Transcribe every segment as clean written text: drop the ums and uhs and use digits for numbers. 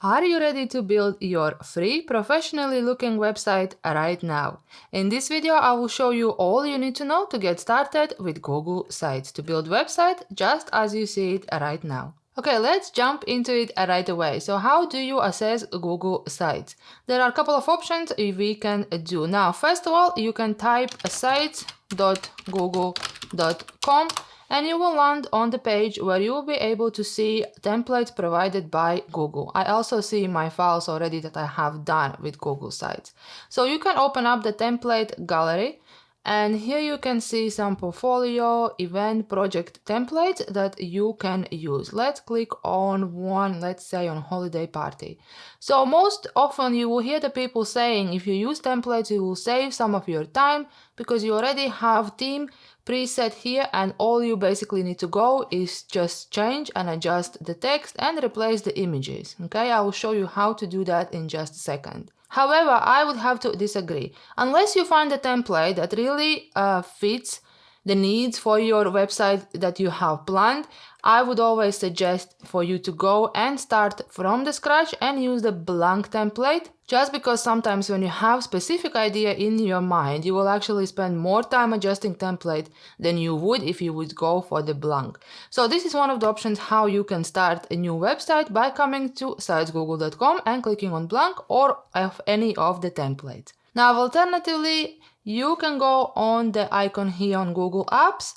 Are you ready to build your free, professionally looking website right now? In this video, I will show you all you need to know to get started with Google Sites to build website just as you see it right now. Okay, let's jump into it right away. So how do you assess Google Sites? There are a couple of options we can do. Now, first of all, you can type sites.google.com and you will land on the page where you will be able to see templates provided by Google. I also see my files already that I have done with Google Sites. So you can open up the template gallery, and here you can see some portfolio, event, project templates that you can use. Let's click on one, let's say on holiday party. So most often you will hear the people saying if you use templates, you will save some of your time because you already have theme preset here, and all you basically need to go is just change and adjust the text and replace the images. Okay, I will show you how to do that in just a second. However, I would have to disagree. Unless you find a template that really fits the needs for your website that you have planned, I would always suggest for you to go and start from the scratch and use the blank template, just because sometimes when you have specific idea in your mind, you will actually spend more time adjusting template than you would if you would go for the blank. So this is one of the options how you can start a new website by coming to sitesgoogle.com and clicking on blank or of any of the templates. Now, alternatively, you can go on the icon here on Google Apps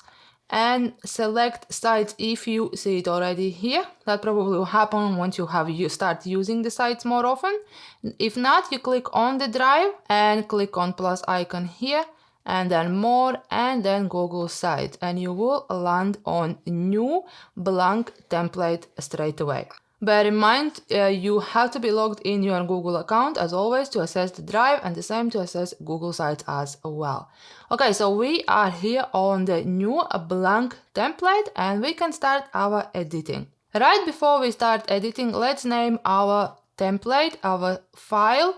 and select sites if you see it already here. That probably will happen once you start using the sites more often. If not, you click on the drive and click on plus icon here, and then more, and then Google Sites, and you will land on new blank template straight away. Bear in mind, you have to be logged in your Google account as always to access the drive, and the same to access Google Sites as well. Okay, so we are here on the new blank template and we can start our editing. Right before we start editing, let's name our template, our file,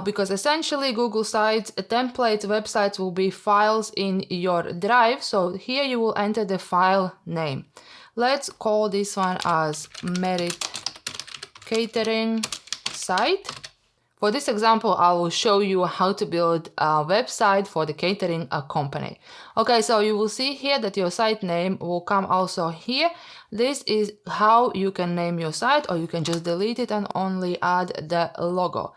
because essentially Google Sites templates websites will be files in your drive. So here you will enter the file name. Let's call this one as Merit Catering Site. For this example, I will show you how to build a website for the catering company. Okay, so you will see here that your site name will come also here. This is how you can name your site, or you can just delete it and only add the logo.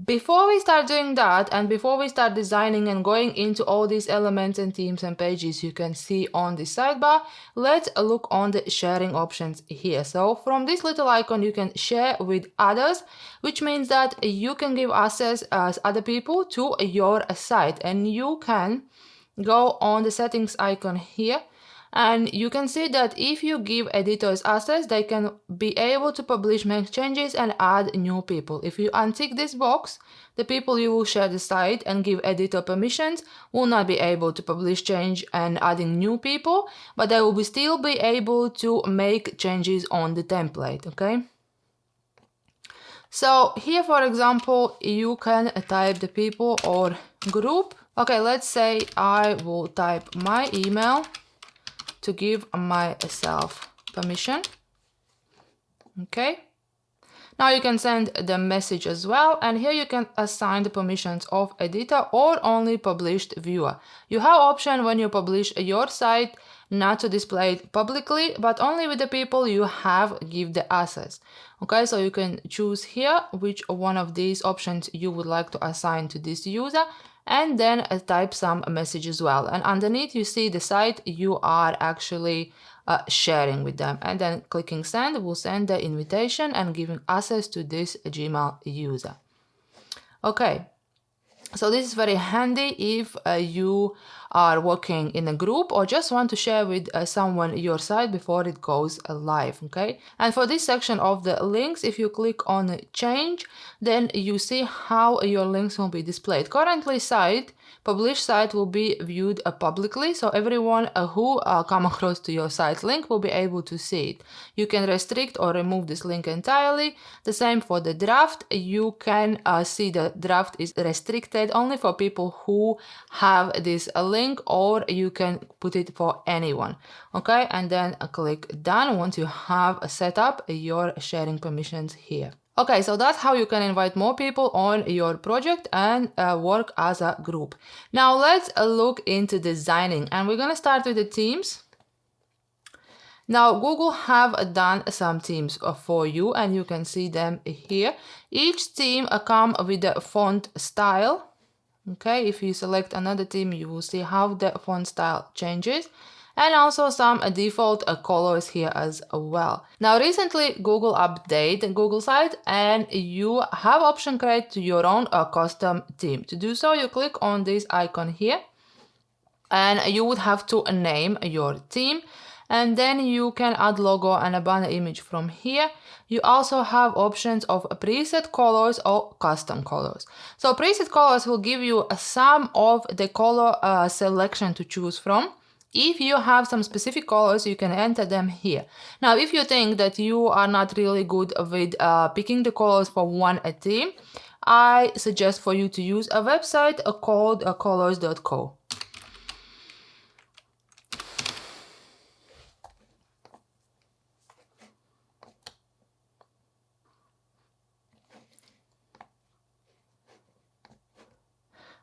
Before we start doing that, and before we start designing and going into all these elements and themes and pages you can see on the sidebar, let's look on the sharing options here. So from this little icon you can share with others, which means that you can give access as other people to your site, and you can go on the settings icon here. And you can see that if you give editors access, they can be able to publish, make changes, and add new people. If you untick this box, the people you will share the site and give editor permissions will not be able to publish, change, and adding new people, but they will still be able to make changes on the template, okay? So here, for example, you can type the people or group. Okay, let's say I will type my email to give myself permission. Okay. Now you can send the message as well, and here you can assign the permissions of editor or only published viewer. You have option when you publish your site not to display it publicly, but only with the people you have give the access. Okay, so you can choose here which one of these options you would like to assign to this user, and then type some message as well. And underneath you see the site you are actually sharing with them. And then clicking send will send the invitation and giving access to this Gmail user. Okay, so this is very handy if you are working in a group or just want to share with someone your site before it goes live, okay? And for this section of the links, if you click on change, then you see how your links will be displayed. Currently published site will be viewed publicly, so everyone who come across to your site link will be able to see it. You can restrict or remove this link entirely. The same for the draft. You can see the draft is restricted only for people who have this link, or you can put it for anyone. Okay, and then click done once you have set up your sharing permissions here. Okay, so that's how you can invite more people on your project and work as a group. Now let's look into designing, and we're gonna start with the themes. Now Google have done some themes for you, and you can see them here. Each theme come with the font style. Okay, if you select another theme, you will see how the font style changes, and also some default colors here as well. Now recently Google updated Google site, and you have option create your own custom theme. To do so, you click on this icon here, and you would have to name your theme, and then you can add logo and a banner image from here. You also have options of preset colors or custom colors. So preset colors will give you some of the color selection to choose from. If you have some specific colors, you can enter them here. Now, if you think that you are not really good with picking the colors for one theme, I suggest for you to use a website called colors.co.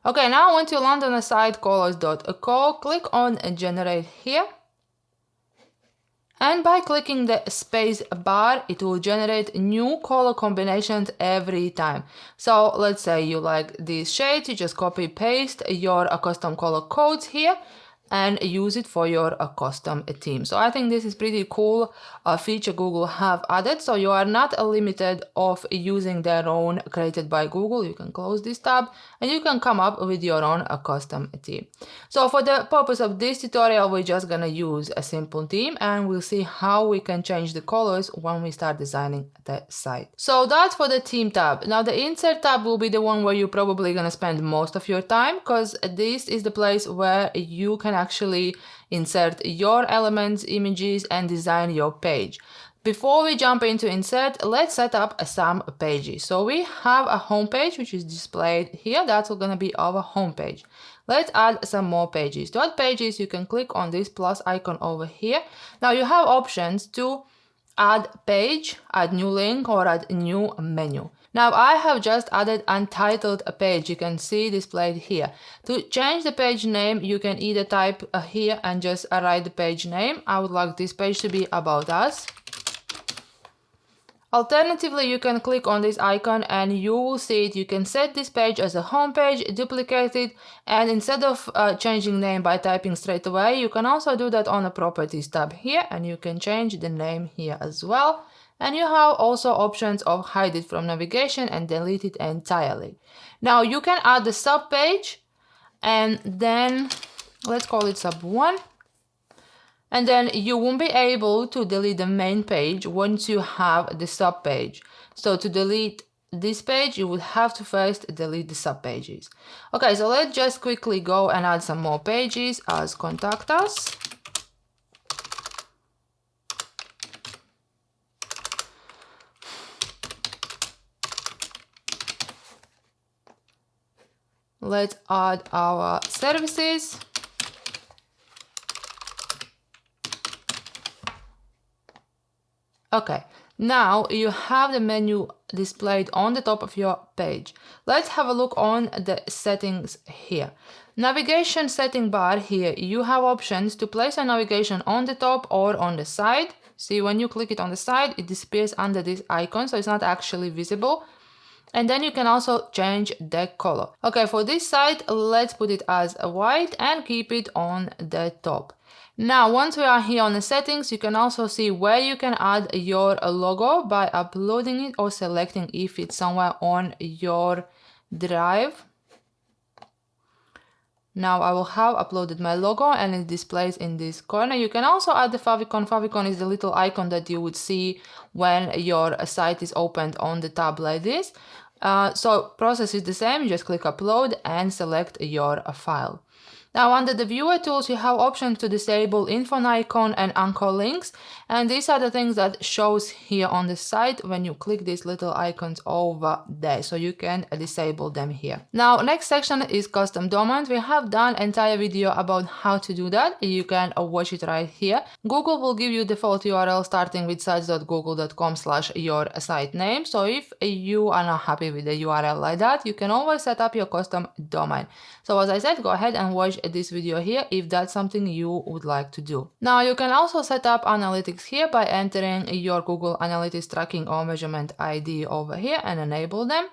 Okay, now once you land on the site colors.co, click on generate here. And by clicking the space bar, it will generate new color combinations every time. So let's say you like these shades, you just copy paste your custom color codes here and use it for your custom theme. So I think this is pretty cool feature Google have added. So you are not limited of using their own created by Google. You can close this tab and you can come up with your own custom theme. So for the purpose of this tutorial, we're just gonna use a simple theme, and we'll see how we can change the colors when we start designing the site. So that's for the theme tab. Now the insert tab will be the one where you're probably gonna spend most of your time, because this is the place where you can actually insert your elements, images, and design your page. Before we jump into insert, let's set up some pages. So we have a home page which is displayed here. That's going to be our home page. Let's add some more pages. To add pages, you can click on this plus icon over here. Now you have options to add page, add new link, or add new menu. Now I have just added untitled page. You can see displayed here. To change the page name, you can either type here and just write the page name. I would like this page to be about us. Alternatively, you can click on this icon and you will see it. You can set this page as a home page, duplicate it, and instead of changing name by typing straight away, you can also do that on the properties tab here, and you can change the name here as well. And you have also options of hide it from navigation and delete it entirely. Now you can add the sub page, and then let's call it sub 1. And then you won't be able to delete the main page once you have the sub page. So to delete this page, you would have to first delete the sub pages. Okay, so let's just quickly go and add some more pages as contact us. Let's add our services. Okay, now you have the menu displayed on the top of your page. Let's have a look on the settings here. Navigation setting bar here, you have options to place a navigation on the top or on the side. See, when you click it on the side, it disappears under this icon, so it's not actually visible. And then you can also change the color. Okay, for this side, let's put it as a white and keep it on the top. Now, once we are here on the settings, you can also see where you can add your logo by uploading it or selecting if it's somewhere on your drive. Now I will have uploaded my logo and it displays in this corner. You can also add the favicon. Favicon is the little icon that you would see when your site is opened on the tab like this. So process is the same. You just click upload and select your file. Now under the viewer tools, you have options to disable info icon and anchor links. And these are the things that shows here on the site when you click these little icons over there. So you can disable them here. Now next section is custom domains. We have done entire video about how to do that. You can watch it right here. Google will give you default URL starting with sites.google.com/your site name. So if you are not happy with the URL like that, you can always set up your custom domain. So as I said, go ahead and watch this video here if that's something you would like to do. Now you can also set up analytics here by entering your Google Analytics tracking or measurement ID over here and enable them.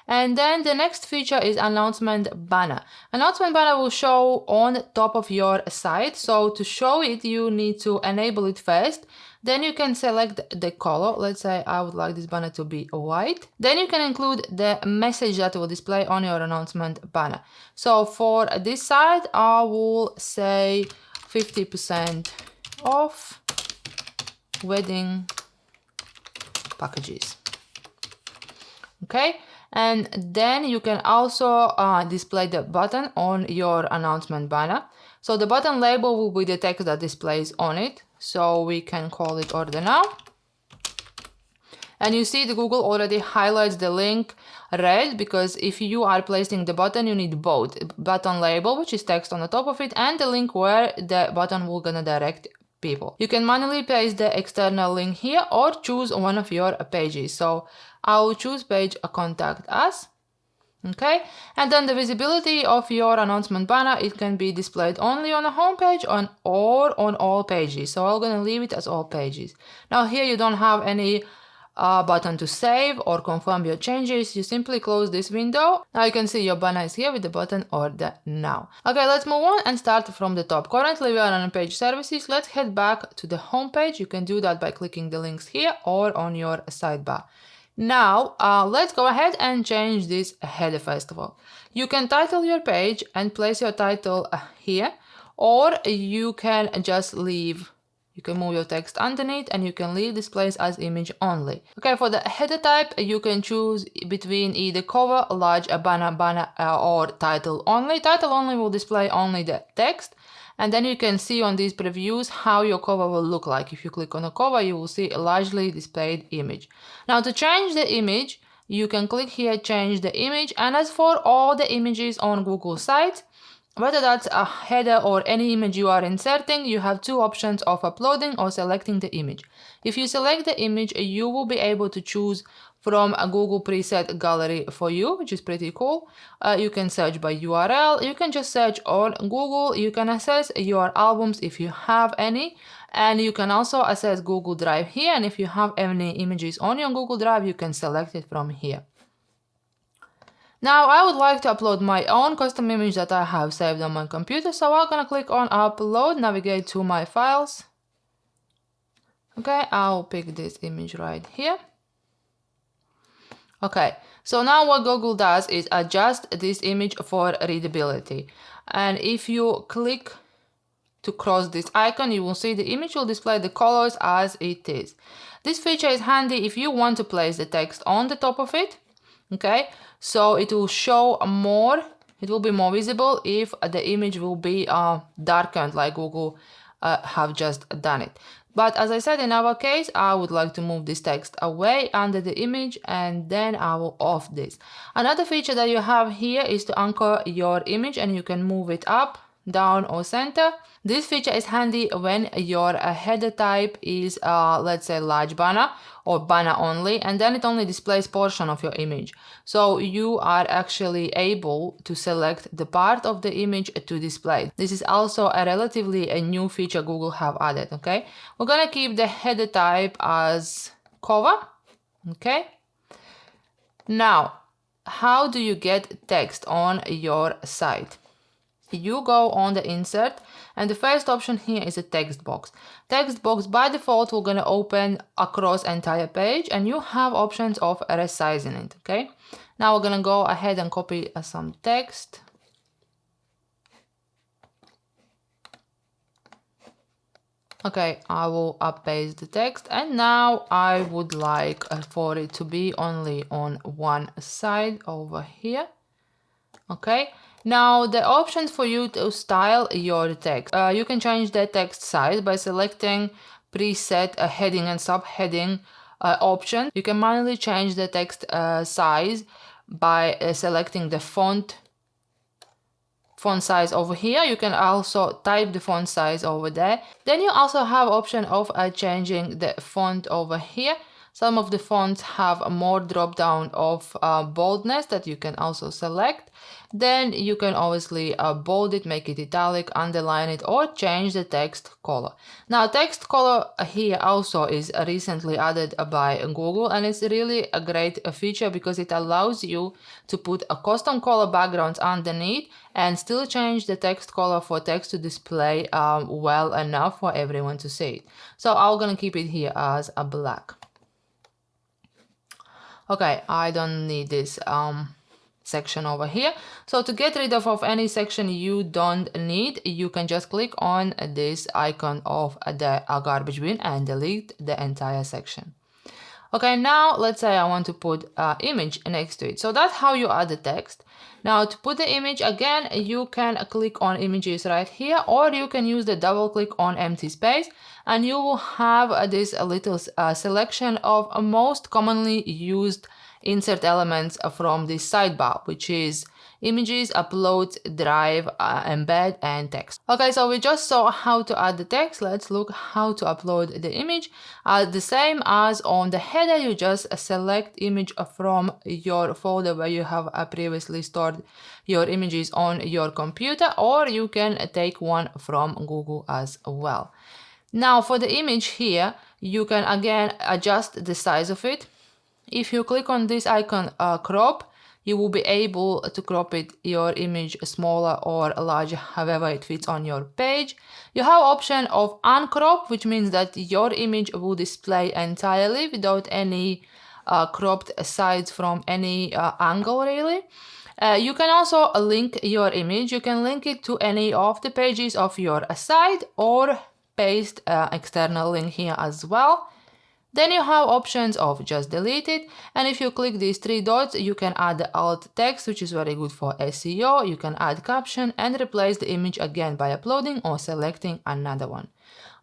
And then the next feature is announcement banner. Announcement banner will show on top of your site. So to show it, you need to enable it first. Then you can select the color. Let's say I would like this banner to be white. Then you can include the message that will display on your announcement banner. So for this side, I will say 50% off wedding packages. Okay. And then you can also display the button on your announcement banner. So the button label will be the text that displays on it. So we can call it order now. And you see the Google already highlights the link red, because if you are placing the button, you need both button label, which is text on the top of it, and the link where the button will gonna direct people. You can manually paste the external link here or choose one of your pages. So I will choose page contact us. Okay, and then the visibility of your announcement banner, it can be displayed only on the home page or on all pages. So I'm gonna leave it as all pages. Now here you don't have any button to save or confirm your changes. You simply close this window. Now you can see your banner is here with the button order now. Okay, let's move on and start from the top. Currently we are on page services. Let's head back to the home page. You can do that by clicking the links here or on your sidebar. Now, let's go ahead and change this header first of all. You can title your page and place your title here, or you can just leave. You can move your text underneath and you can leave this place as image only. Okay, for the header type, you can choose between either cover, large, banner, or title only. Title only will display only the text. And then you can see on these previews how your cover will look like. If you click on the cover, you will see a largely displayed image. Now to change the image, you can click here, change the image. And as for all the images on Google sites, whether that's a header or any image you are inserting, you have two options of uploading or selecting the image. If you select the image, you will be able to choose from a Google preset gallery for you, which is pretty cool. You can search by URL. You can just search on Google. You can access your albums if you have any. And you can also access Google Drive here. And if you have any images on your Google Drive, you can select it from here. Now I would like to upload my own custom image that I have saved on my computer. So I'm gonna click on upload, navigate to my files. Okay, I'll pick this image right here. Okay, so now what Google does is adjust this image for readability. And if you click to cross this icon, you will see the image will display the colors as it is. This feature is handy if you want to place the text on the top of it. Okay, so it will show more, it will be more visible if the image will be darkened like Google have just done it. But as I said, in our case, I would like to move this text away under the image and then I will off this. Another feature that you have here is to anchor your image and you can move it up, down or center. This feature is handy when your header type is, let's say, large banner or banner only, and then it only displays portion of your image. So you are actually able to select the part of the image to display. This is also a relatively new feature Google have added, okay? We're gonna keep the header type as cover, okay? Now, how do you get text on your site? You go on the insert and the first option here is a text box. Text box by default will gonna open across entire page and you have options of resizing it, okay? Now we're gonna go ahead and copy some text. Okay, I will paste the text and now I would like for it to be only on one side over here. Okay, now the options for you to style your text. You can change the text size by selecting preset heading and subheading option. You can manually change the text size by selecting the font size over here. You can also type the font size over there. Then you also have option of changing the font over here. Some of the fonts have a more drop down of boldness that you can also select. Then you can obviously bold it, make it italic, underline it, or change the text color. Now text color here also is recently added by Google, and it's really a great feature because it allows you to put a custom color backgrounds underneath and still change the text color for text to display well enough for everyone to see it. So I'm gonna keep it here as a black. Okay, I don't need this section over here. So to get rid of any section you don't need, you can just click on this icon of the garbage bin and delete the entire section. Okay, now let's say I want to put an image next to it. So that's how you add the text. Now to put the image, again, you can click on images right here, or you can use the double click on empty space, and you will have this little selection of most commonly used insert elements from this sidebar, which is images, upload, drive, embed, and text. Okay, so we just saw how to add the text. Let's look how to upload the image. The same as on the header, you just select image from your folder where you have previously stored your images on your computer, or you can take one from Google as well. Now for the image here, you can again adjust the size of it. If you click on this icon crop, you will be able to crop your image smaller or larger, however it fits on your page. You have option of uncrop, which means that your image will display entirely without any cropped sides from any angle really. You can also link your image. You can link it to any of the pages of your site or paste external link here as well. Then you have options of just delete it, and if you click these three dots, you can add the alt text, which is very good for SEO. You can add caption and replace the image again by uploading or selecting another one.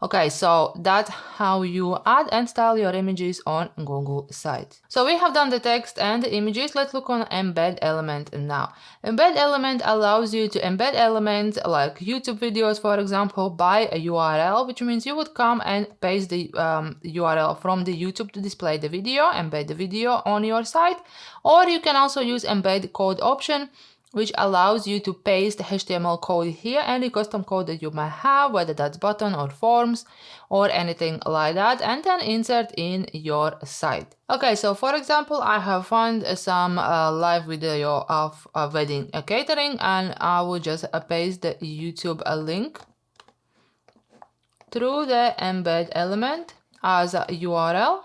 Okay, so that's how you add and style your images on Google sites. So we have done the text and the images. Let's look on embed element now. Embed element allows you to embed elements like YouTube videos, for example, by a URL, which means you would come and paste the URL from the YouTube to display the video, embed the video on your site, or you can also use embed code option, which allows you to paste HTML code here, any custom code that you might have, whether that's button or forms or anything like that, and then insert in your site. Okay, so for example, I have found some live video of a wedding catering, and I will just paste the YouTube link through the embed element as a URL.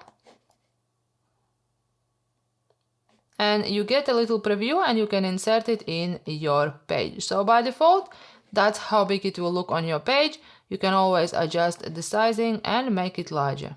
And you get a little preview and you can insert it in your page. So by default, that's how big it will look on your page. You can always adjust the sizing and make it larger.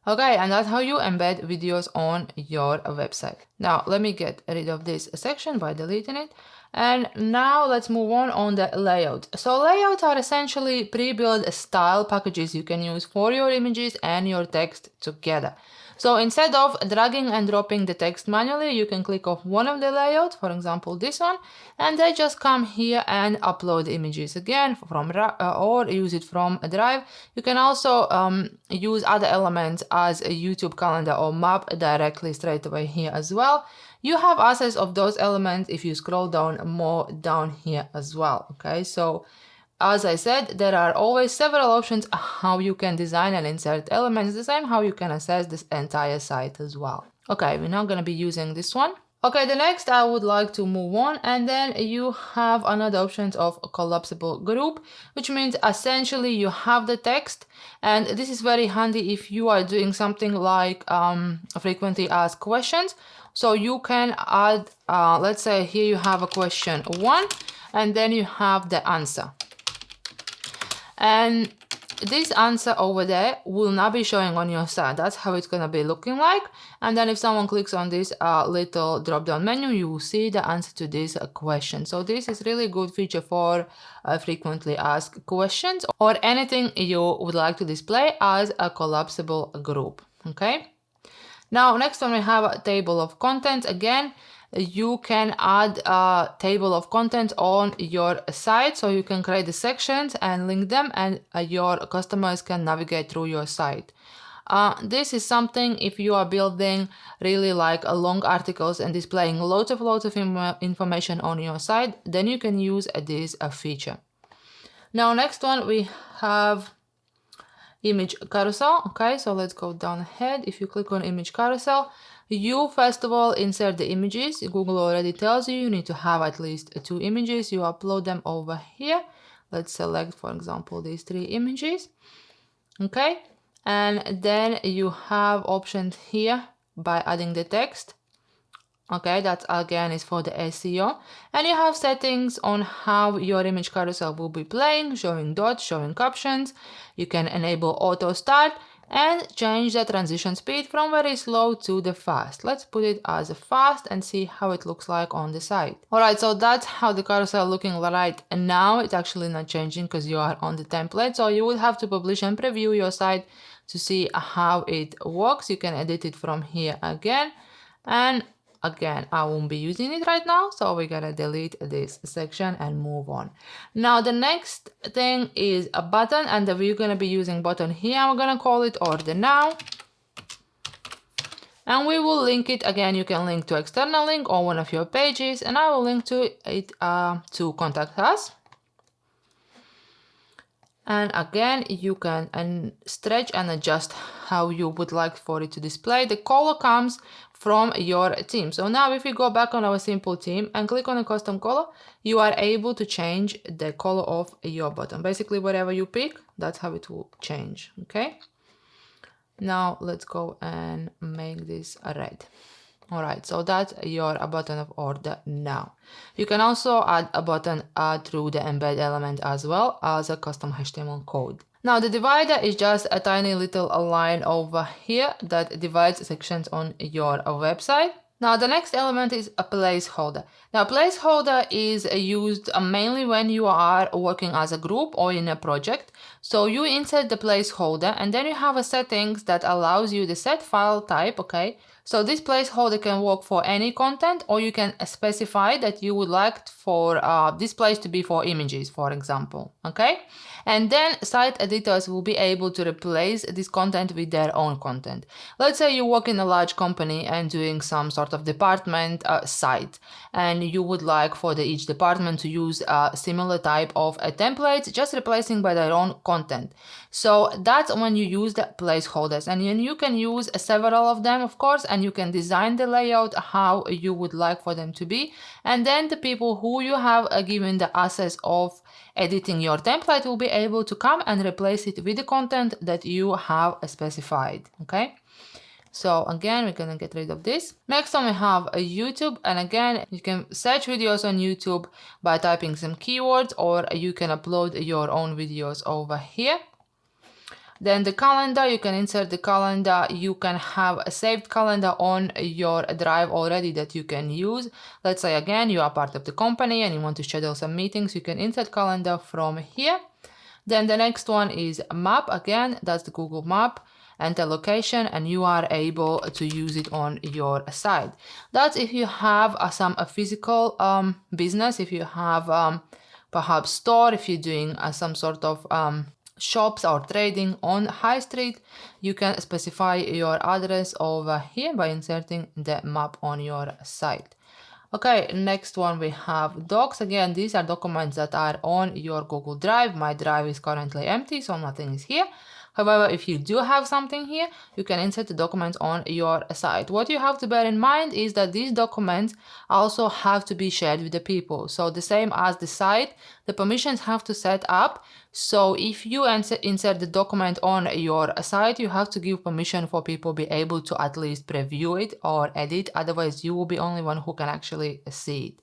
Okay, and that's how you embed videos on your website. Now, let me get rid of this section by deleting it. And now let's move on the layout. So layouts are essentially pre-built style packages you can use for your images and your text together. So instead of dragging and dropping the text manually, you can click off one of the layouts, for example this one, and then just come here and upload images again from or use it from a drive. You can also use other elements as a YouTube calendar or map directly straight away here as well. You have access of those elements if you scroll down more down here as well. Okay, so as I said, there are always several options how you can design and insert elements, the same how you can access this entire site as well. Okay, we're now going to be using this one. Okay, the next I would like to move on, and then you have another option of a collapsible group, which means essentially you have the text, and this is very handy if you are doing something like frequently asked questions. So you can add, let's say here you have a question 1, and then you have the answer. And this answer over there will not be showing on your side. That's how it's gonna be looking like. And then if someone clicks on this little drop down menu, you will see the answer to this question. So this is really good feature for frequently asked questions or anything you would like to display as a collapsible group. Okay. Now next one we have a table of contents. Again, you can add a table of contents on your site, so you can create the sections and link them, and your customers can navigate through your site. This is something if you are building really like long articles and displaying lots of information on your site, then you can use this feature. Now next one we have image carousel. Okay, so let's go down ahead. If you click on image carousel, you first of all insert the images. Google already tells you need to have at least 2 images. You upload them over here. Let's select, for example, these 3 images. Okay, and then you have options here by adding the text. Okay, that again is for the SEO. And you have settings on how your image carousel will be playing, showing dots, showing captions. You can enable auto start and change the transition speed from very slow to the fast. Let's put it as a fast and see how it looks like on the site. Alright, so that's how the carousel looking right now. It's actually not changing because you are on the template. So you will have to publish and preview your site to see how it works. You can edit it from here again. And again, I won't be using it right now, so we're gonna delete this section and move on. Now the next thing is a button, and we're gonna be using button here. We're gonna call it order now. And we will link it again. You can link to external link or one of your pages, and I will link to it to contact us. And again, you can stretch and adjust how you would like for it to display. The color comes from your theme. So now if we go back on our simple theme and click on a custom color, you are able to change the color of your button. Basically, whatever you pick, that's how it will change. Okay. Now let's go and make this red. Alright, so that's your button of order now. You can also add a button through the embed element as well as a custom HTML code. Now the divider is just a tiny little line over here that divides sections on your website. Now the next element is a placeholder. Now placeholder is used mainly when you are working as a group or in a project. So you insert the placeholder and then you have a settings that allows you the set file type, okay? So this placeholder can work for any content, or you can specify that you would like for this place to be for images, for example, okay? And then site editors will be able to replace this content with their own content. Let's say you work in a large company and doing some sort of department site, and you would like for each department to use a similar type of templates, just replacing by their own content. So that's when you use the placeholders, and you can use several of them, of course, and you can design the layout how you would like for them to be. And then the people who you have given the access of editing your template will be able to come and replace it with the content that you have specified. Okay. So again, we're gonna get rid of this. Next one we have a YouTube, and again, you can search videos on YouTube by typing some keywords, or you can upload your own videos over here. Then the calendar, you can insert the calendar. You can have a saved calendar on your drive already that you can use. Let's say again, you are part of the company and you want to schedule some meetings, you can insert calendar from here. Then the next one is map. Again, that's the Google map. Enter location, and you are able to use it on your site. That's if you have some physical business, if you have perhaps store, if you're doing some sort of shops or trading on high street, you can specify your address over here by inserting the map on your site. Okay, next one we have docs. Again, these are documents that are on your Google Drive. My drive is currently empty, so nothing is here. However, if you do have something here, you can insert the documents on your site. What you have to bear in mind is that these documents also have to be shared with the people. So the same as the site, the permissions have to set up So if you insert the document on your site, you have to give permission for people to be able to at least preview it or edit. Otherwise, you will be only one who can actually see it,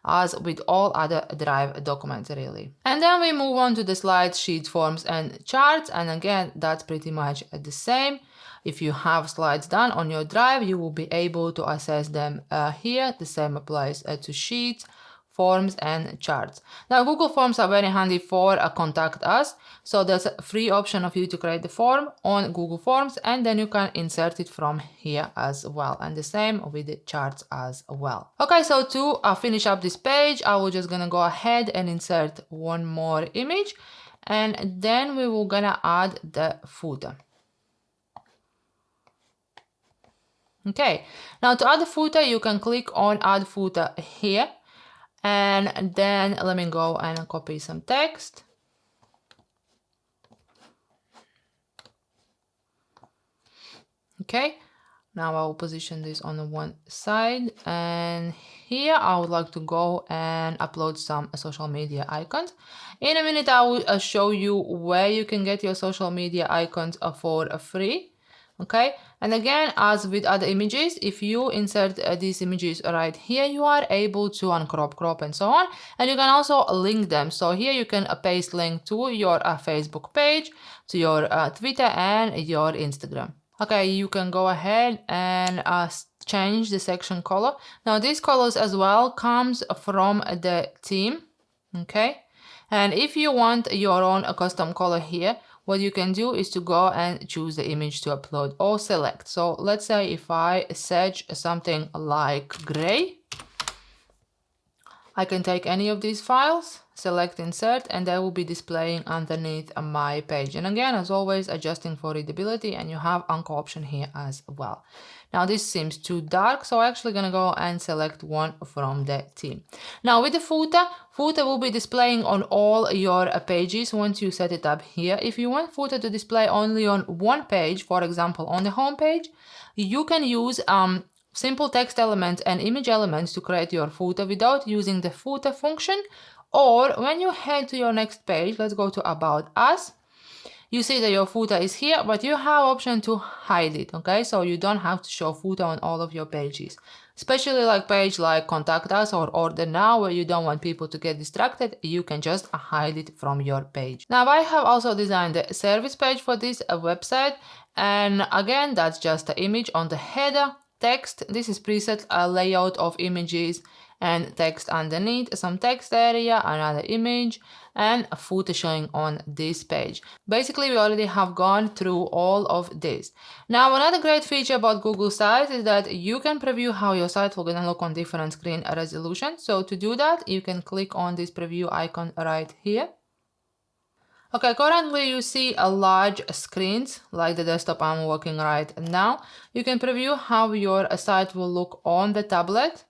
as with all other Drive documents really. And then we move on to the slides, sheets, forms, and charts. And again, that's pretty much the same. If you have slides done on your Drive, you will be able to access them here. The same applies to sheets, forms, and charts. Now, Google Forms are very handy for contact us. So there's a free option of you to create the form on Google Forms, and then you can insert it from here as well. And the same with the charts as well. Okay, so to finish up this page, I will just gonna go ahead and insert one more image, and then we will gonna add the footer. Okay, now to add the footer, you can click on Add Footer here. And then let me go and copy some text. Okay, now I will position this on the one side, and here I would like to go and upload some social media icons. In a minute, I will show you where you can get your social media icons for free. Okay, and again, as with other images, if you insert these images right here, you are able to uncrop, crop, and so on, and you can also link them. So here you can paste link to your Facebook page, to your Twitter, and your Instagram. Okay, you can go ahead and change the section color. Now these colors as well comes from the theme. Okay, and if you want your own custom color here, what you can do is to go and choose the image to upload or select. So let's say if I search something like gray, I can take any of these files, select insert, and they will be displaying underneath my page. And again, as always, adjusting for readability, and you have anchor option here as well. Now this seems too dark, so I'm actually gonna go and select one from the theme. Now with the footer will be displaying on all your pages once you set it up here. If you want footer to display only on one page, for example on the home page, you can use simple text elements and image elements to create your footer without using the footer function. Or when you head to your next page, let's go to About Us. You see that your footer is here, but you have option to hide it, okay? So you don't have to show footer on all of your pages. Especially like page like Contact Us or Order Now, where you don't want people to get distracted, you can just hide it from your page. Now I have also designed the service page for this website, and again, that's just the image on the header, text. This is preset layout of images and text underneath, some text area, another image, and a footer showing on this page. Basically, we already have gone through all of this. Now, another great feature about Google Sites is that you can preview how your site will gonna look on different screen resolutions. So to do that, you can click on this preview icon right here. Okay, currently you see a large screens like the desktop I'm working right now. You can preview how your site will look on the tablet.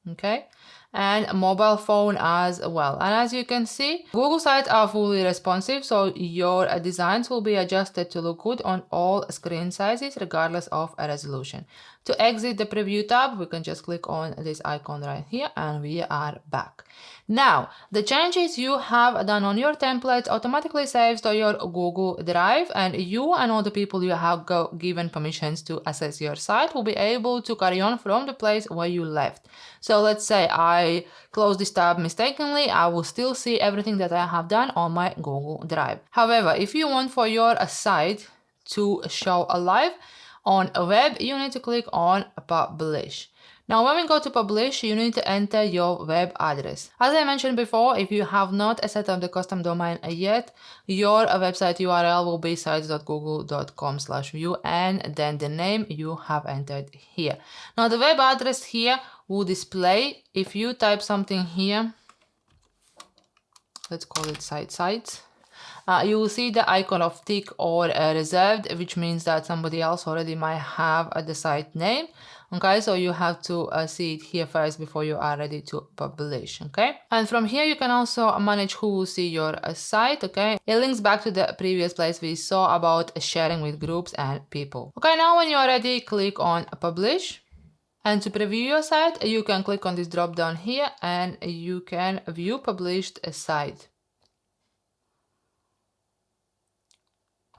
Okay, and a mobile phone as well. And as you can see, Google Sites are fully responsive, so your designs will be adjusted to look good on all screen sizes regardless of a resolution. To exit the preview tab, we can just click on this icon right here, and we are back. Now, the changes you have done on your templates automatically saves to your Google Drive, and you and all the people you have given permissions to access your site will be able to carry on from the place where you left. So let's say I close this tab mistakenly, I will still see everything that I have done on my Google Drive. However, if you want for your site to show live on a web, you need to click on Publish. Now, when we go to publish, you need to enter your web address. As I mentioned before, if you have not set up the custom domain yet, your website URL will be sites.google.com/view, and then the name you have entered here. Now, the web address here will display if you type something here. Let's call it sites. You will see the icon of tick or reserved, which means that somebody else already might have the site name. Okay, so you have to see it here first before you are ready to publish. Okay, and from here you can also manage who will see your site. Okay, it links back to the previous place we saw about sharing with groups and people. Okay, now when you are ready, click on Publish. And to preview your site, you can click on this drop down here and you can view published site.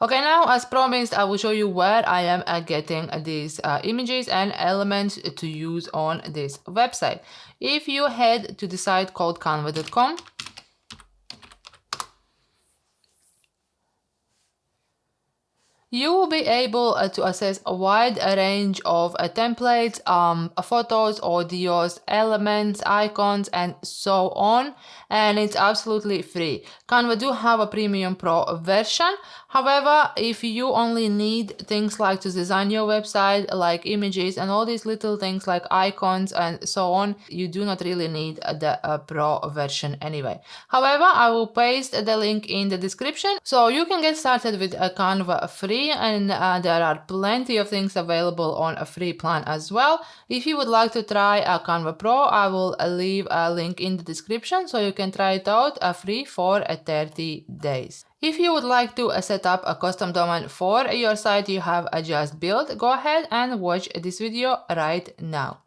Okay, now as promised, I will show you where I am getting these images and elements to use on this website. If you head to the site called canva.com, you will be able to access a wide range of templates, photos, audios, elements, icons, and so on, and it's absolutely free. Canva do have a Premium Pro version. However, if you only need things like to design your website, like images and all these little things like icons and so on, you do not really need the Pro version anyway. However, I will paste the link in the description so you can get started with Canva free, and there are plenty of things available on a free plan as well. If you would like to try Canva Pro, I will leave a link in the description so you can try it out free for 30 days. If you would like to set up a custom domain for your site you have just built, go ahead and watch this video right now.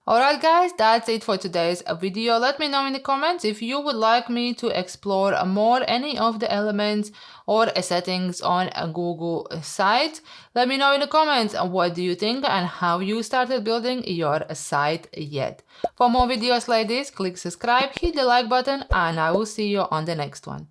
Alright guys, that's it for today's video. Let me know in the comments if you would like me to explore more any of the elements or settings on a Google site. Let me know in the comments what do you think and how you started building your site yet. For more videos like this, click subscribe, hit the like button, and I will see you on the next one.